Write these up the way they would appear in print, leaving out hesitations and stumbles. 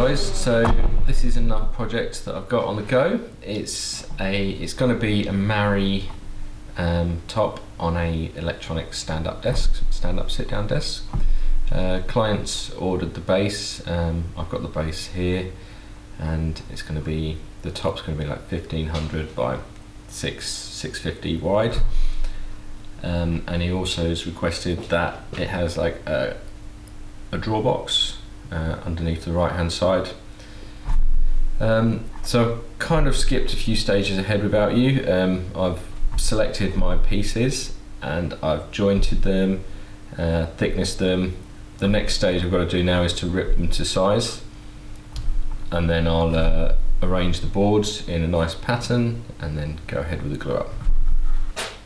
guys, so this is another project that I've got on the go. It's going to be a Marri top on a electronic stand-up sit-down desk. Clients ordered the base. I've got the base here, and it's going to be, the top's going to be like 1500 by 650 wide. And he also has requested that it has like a drawer box underneath the right hand side. So I've kind of skipped a few stages ahead without you. I've selected my pieces and I've jointed them, thicknessed them. The next stage I've got to do now is to rip them to size, and then I'll arrange the boards in a nice pattern and then go ahead with the glue up.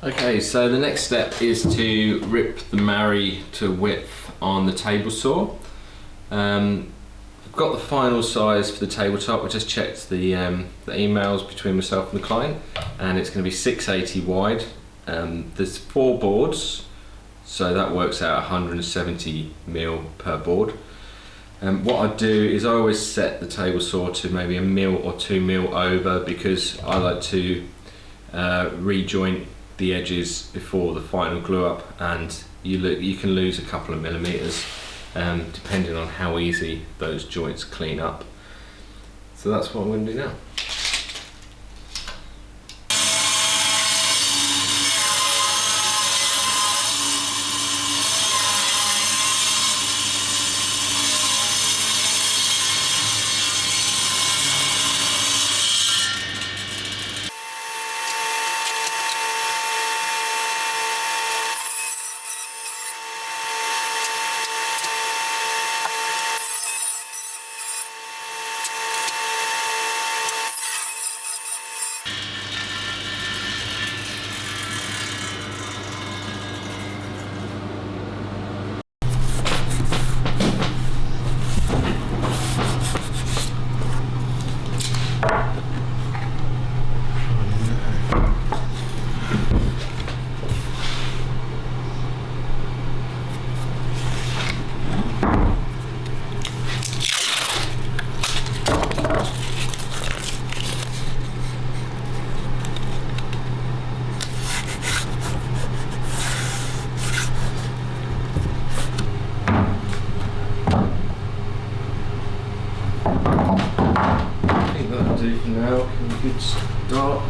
Okay, so the next step is to rip the Marri to width on the table saw. I've got the final size for the tabletop. I just checked the emails between myself and the client, and it's going to be 680 wide. There's 4 boards, so that works out 170 mil per board. What I do is I always set the table saw to maybe 1 mil or 2 mil over, because I like to rejoint the edges before the final glue up, and you can lose a couple of millimeters depending on how easy those joints clean up. So that's what I'm going to do now. Do for now, a good start.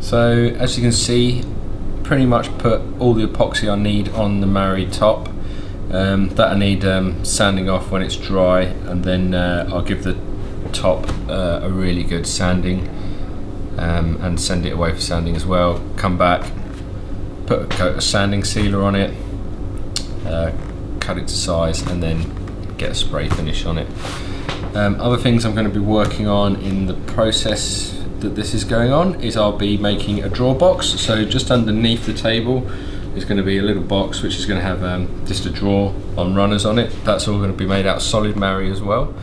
So as you can see, pretty much put all the epoxy I need on the Marri top. That I need sanding off when it's dry, and then I'll give the top a really good sanding and send it away for sanding as well. Come back, put a coat of sanding sealer on it, cut it to size, and then get a spray finish on it. Other things I'm going to be working on in the process that this is going on is I'll be making a drawer box. So just underneath the table is going to be a little box which is going to have just a drawer on runners on it. That's all going to be made out of solid Marri as well.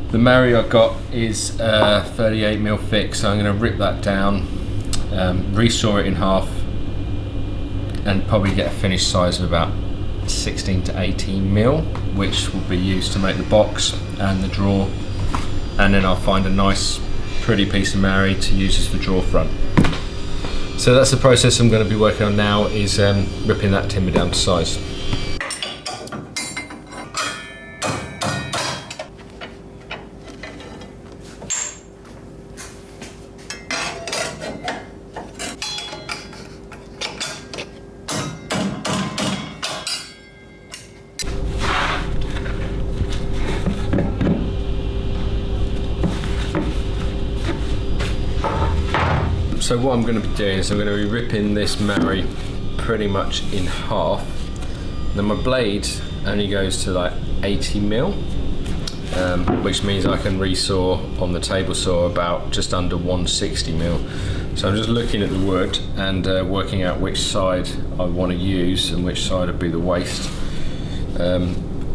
The Marri I've got is 38mm thick, so I'm going to rip that down, resaw it in half, and probably get a finished size of about 16 to 18mm, which will be used to make the box and the drawer. And then I'll find a nice pretty piece of Marri to use as the drawer front. So that's the process I'm going to be working on now, is ripping that timber down to size. So what I'm going to be doing is I'm going to be ripping this Marri pretty much in half. Then my blade only goes to like 80mm, which means I can resaw on the table saw about just under 160mm. So I'm just looking at the wood and working out which side I want to use and which side would be the waste. I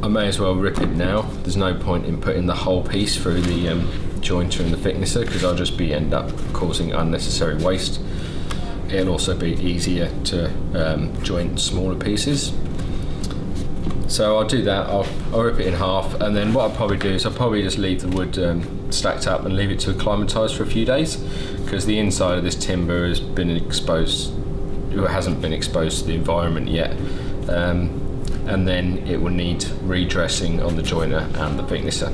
may as well rip it now. There's no point in putting the whole piece through the jointer and the thicknesser, because I'll just end up causing unnecessary waste. It'll also be easier to joint smaller pieces. So I'll do that. I'll rip it in half, and then what I'll probably do is I'll probably just leave the wood stacked up and leave it to acclimatise for a few days, because the inside of this timber has been exposed, or hasn't been exposed to the environment yet. And then it will need redressing on the joiner and the thicknesser.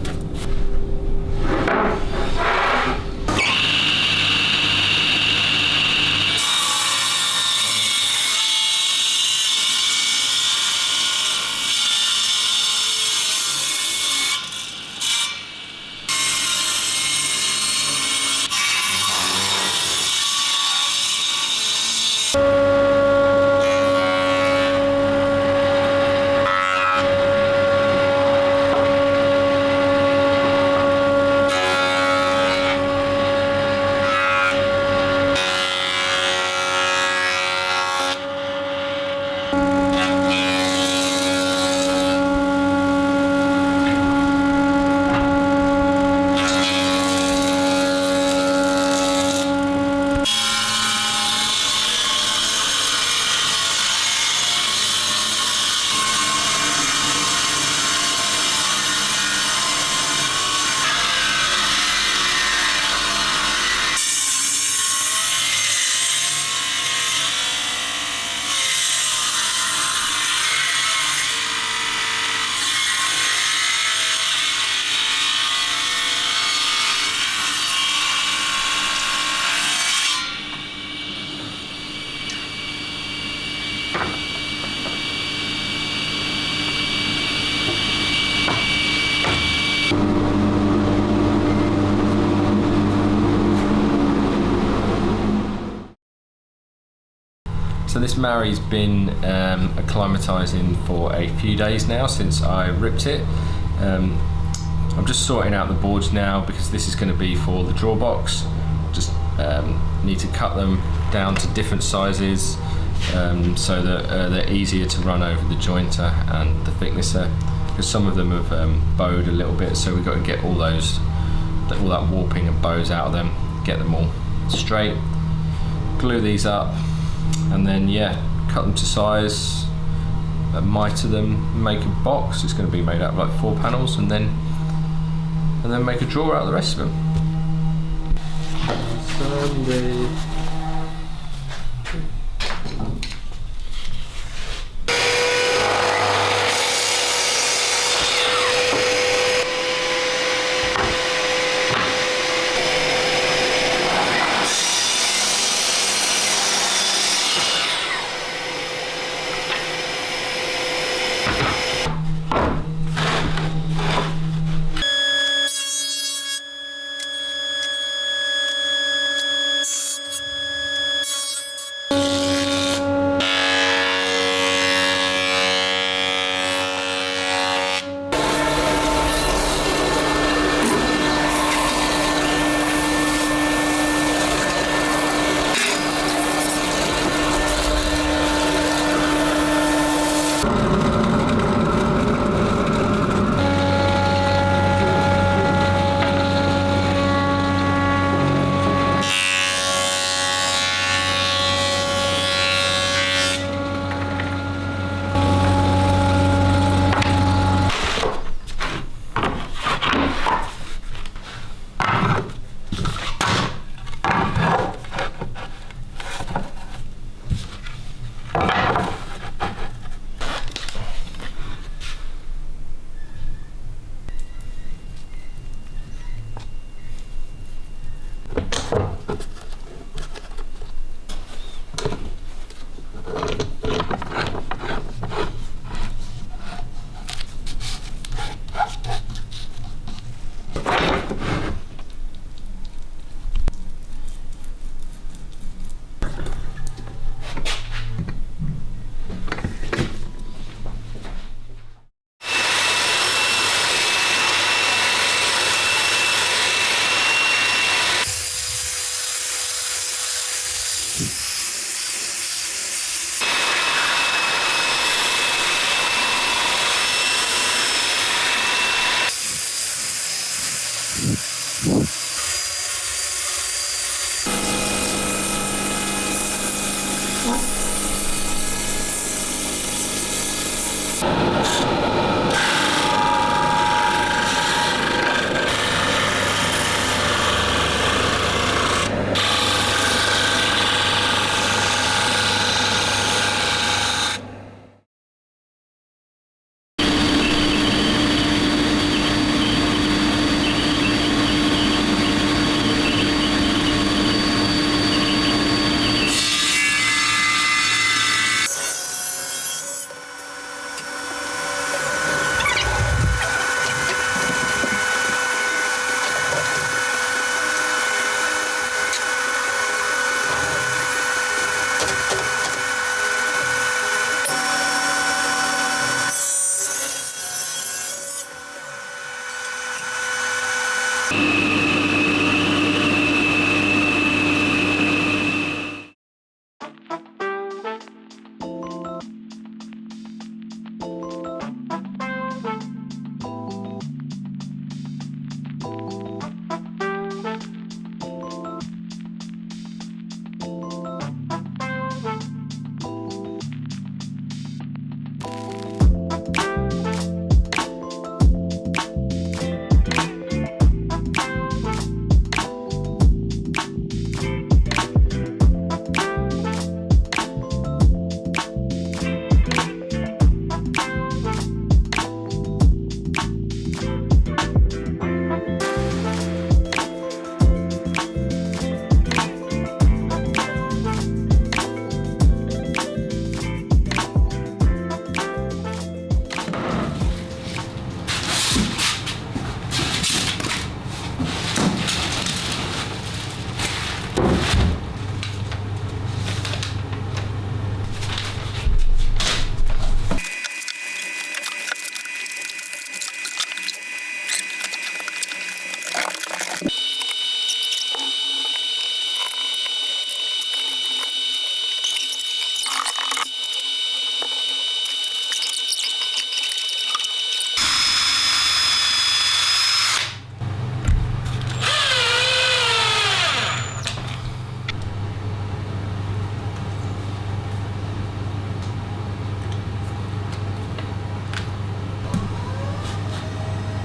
So this Marri's been acclimatising for a few days now since I ripped it. I'm just sorting out the boards now because this is going to be for the drawer box. Just need to cut them down to different sizes so that they're easier to run over the jointer and the thicknesser, because some of them have bowed a little bit, so we've got to get all that warping and bows out of them, get them all straight, glue these up, and then cut them to size, mitre them, make a box. It's going to be made out of like 4 panels, and then make a drawer out of the rest of them. Sunday.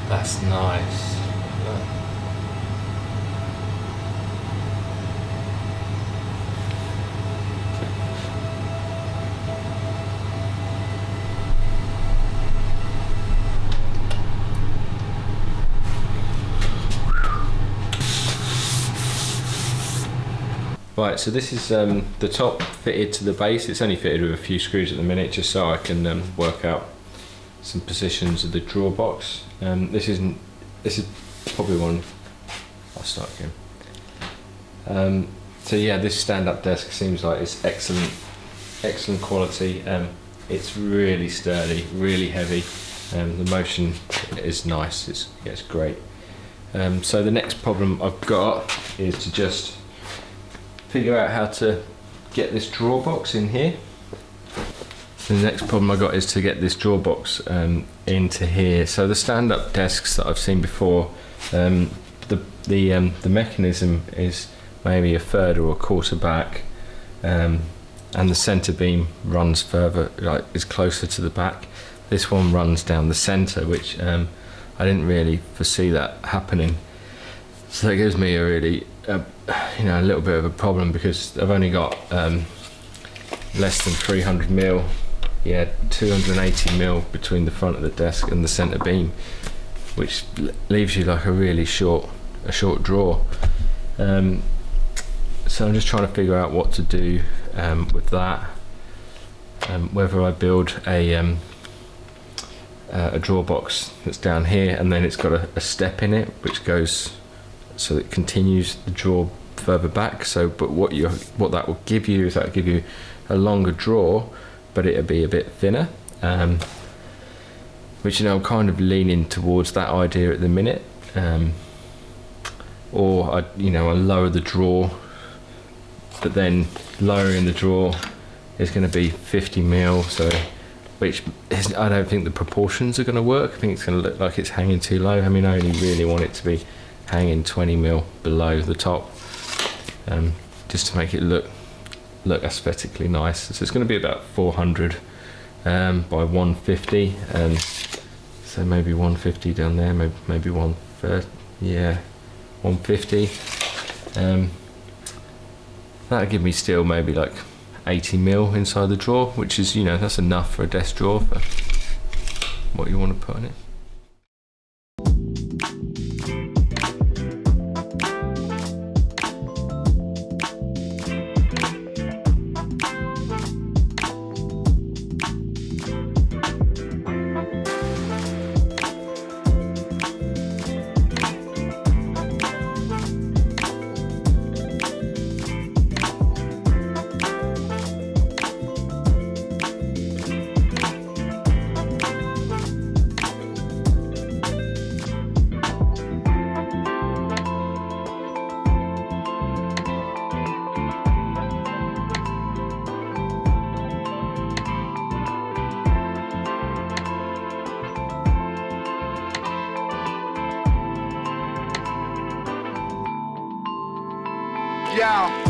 That's nice. Right, so this is the top fitted to the base. It's only fitted with a few screws at the minute, just so I can work out some positions of the drawer box. This is probably one. I'll start again. So yeah, this stand-up desk seems like it's excellent quality. It's really sturdy, really heavy. The motion is nice. It's great. So the next problem I've got is to just figure out how to get this drawer box in here. So the next problem I got is to get this drawer box into here. So the stand-up desks that I've seen before, the mechanism is maybe a third or a quarter back, and the centre beam runs further, like is closer to the back. This one runs down the centre, which I didn't really foresee that happening. So that gives me a really, a little bit of a problem, because I've only got less than 300 mil. Yeah, 280 mil between the front of the desk and the centre beam, which leaves you like a really short drawer. So I'm just trying to figure out what to do with that. Whether I build a drawer box that's down here, and then it's got a step in it which goes so it continues the drawer further back. So, but what that will give you is that will give you a longer drawer, but it'll be a bit thinner, which I'm kind of leaning towards that idea at the minute. Or I lower the drawer but then lowering the drawer is going to be 50 mil, so which is, I don't think the proportions are going to work. I think it's going to look like it's hanging too low. I mean, I only really want it to be hanging 20 mil below the top, just to make it look aesthetically nice. So it's going to be about 400 by 150, so maybe 150 down there, maybe 130, yeah, 150. That'll give me still maybe like 80 mil inside the drawer, which is, you know, that's enough for a desk drawer for what you want to put in it. Yeah.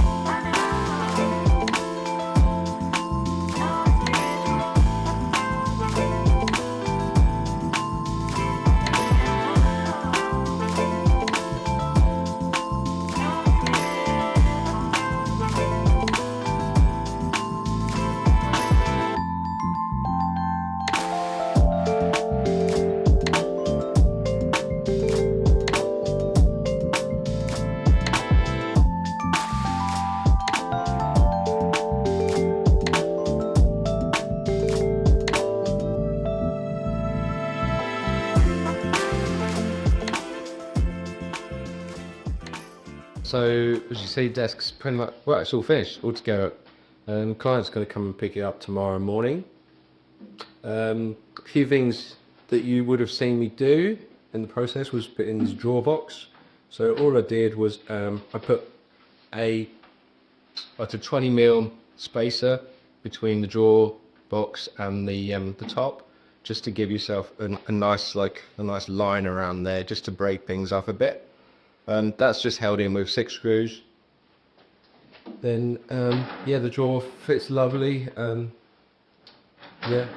So, as you see, desk's pretty much, well, it's all finished, all together. Client's going to come and pick it up tomorrow morning. A few things that you would have seen me do in the process was put in this drawer box. So all I did was I put like a 20 mil spacer between the drawer box and the top, just to give yourself a nice line around there, just to break things up a bit. That's just held in with 6 screws. Then yeah, the drawer fits lovely. Yeah,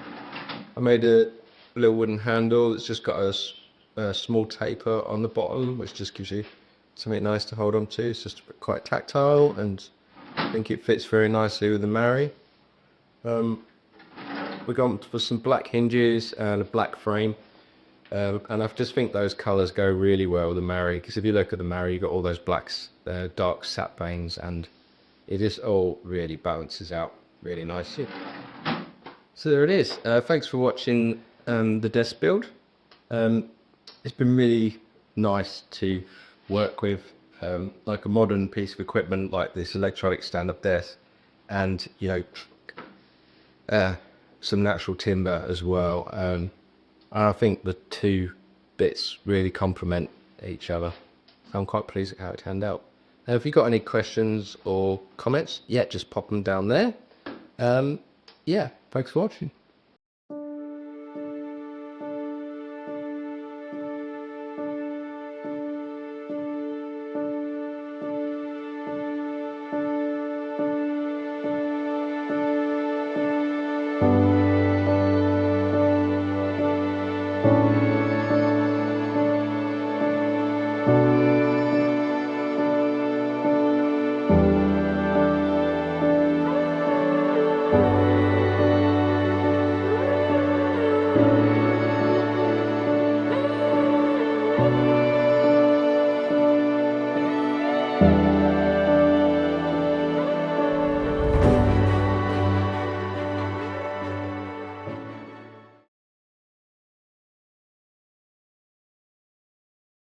I made a little wooden handle that's just got a small taper on the bottom, which just gives you something nice to hold on to. It's just quite tactile, and I think it fits very nicely with the Marri. We've gone for some black hinges and a black frame. And I just think those colours go really well with the Marri, because if you look at the Marri, you've got all those blacks, dark sap veins, and it just all really balances out really nicely. So there it is. Thanks for watching the desk build. It's been really nice to work with like a modern piece of equipment like this electronic stand-up desk, and you know, some natural timber as well. I think the two bits really complement each other. I'm quite pleased at how it turned out. Now, if you've got any questions or comments, yeah, just pop them down there. Yeah, thanks for watching.